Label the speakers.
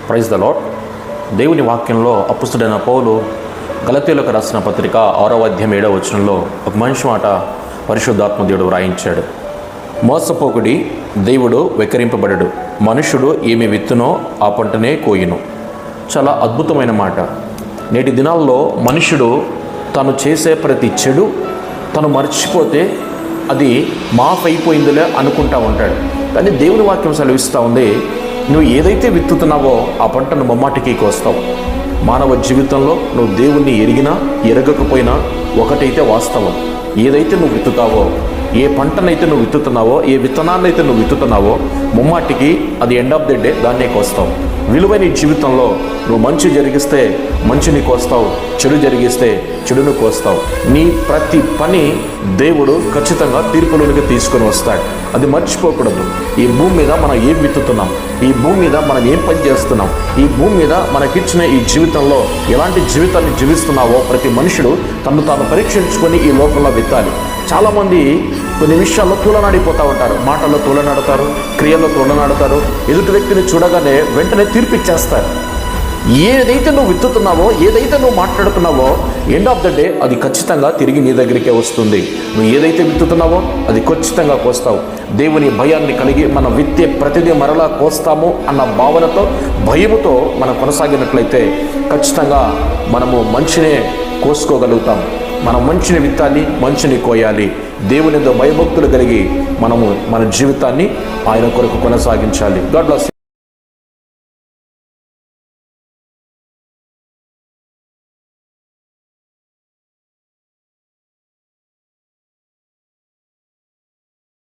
Speaker 1: Praise the lord. దేవుని వాక్యంలో అపుస్తుడైన పౌలు గలతీయులకు రాసిన పత్రిక 6వ అధ్యాయం 7వ వచనంలో ఒక మనిషి మాట పరిశుద్ధాత్మ దేవుడు వ్రాయించాడు. మోసపోకుడి, దేవుడు వెక్కిరింపబడడు, మనుషుడు ఏమి విత్తునో ఆ పంటనే కోయును. చాలా అద్భుతమైన మాట. నేటి దినాల్లో మనుషుడు తను చేసే ప్రతి చెడు తను మర్చిపోతే అది మాఫ్ అయిపోయిందిలే అనుకుంటా ఉంటాడు. కానీ దేవుని వాక్యం సెలవిస్తూ ఉంది, నువ్వు ఏదైతే విత్తుతున్నావో ఆ పంటను ముమ్మాటికి కోస్తావు. మానవ జీవితంలో నువ్వు దేవుణ్ణి ఎరిగినా ఎరగకపోయినా ఒకటైతే వాస్తవం, ఏదైతే నువ్వు విత్తుతావో, ఏ పంటనైతే నువ్వు విత్తుతున్నావో, ఏ విత్తనాన్నైతే నువ్వు విత్తుతున్నావో ముమ్మాటికి అది ఎండ్ ఆఫ్ ది డే దాన్నే కోస్తావు. విలువైన జీవితంలో నువ్వు మంచి జరిగిస్తే మంచిని కోస్తావు, చెడు జరిగిస్తే చెడును కోస్తావు. నీ ప్రతి పని దేవుడు ఖచ్చితంగా తీర్పులోనికి తీసుకొని వస్తాడు. అది మర్చిపోకూడదు. ఈ భూమి మీద మనం ఏం విత్తుతున్నాం, ఈ భూమి మీద మనం ఏం పని చేస్తున్నాం, ఈ భూమి మీద మనకిచ్చిన ఈ జీవితంలో ఎలాంటి జీవితాన్ని జీవిస్తున్నావో ప్రతి మనుషుడు తను తాను పరీక్షించుకొని ఈ లోకంలో విత్తాలి. చాలామంది కొన్ని విషయాల్లో తూలనాడిపోతూ ఉంటారు. మాటల్లో తూలనాడతారు, క్రియల్లో తూలనాడతారు. ఎదుటి వ్యక్తిని చూడగానే వెంటనే తీర్పిచ్చేస్తారు. ఏదైతే నువ్వు విత్తుతున్నావో, ఏదైతే నువ్వు మాట్లాడుతున్నావో ఎండ్ ఆఫ్ ద డే అది ఖచ్చితంగా తిరిగి నీ దగ్గరికే వస్తుంది. నువ్వు ఏదైతే విత్తుతున్నావో అది ఖచ్చితంగా కోస్తావు. దేవుని భయాన్ని కలిగి మనం విత్తే ప్రతిదీ మరలా కోస్తాము అన్న భావనతో, భయముతో మనం కొనసాగినట్లయితే ఖచ్చితంగా మనము మంచినే కోసుకోగలుగుతాం. మనం మంచిని విత్తాలి, మంచిని కోయాలి. దేవునితో భయభక్తులు కలిగి మనము మన జీవితాన్ని ఆయన కొరకు కొనసాగించాలి. God bless you.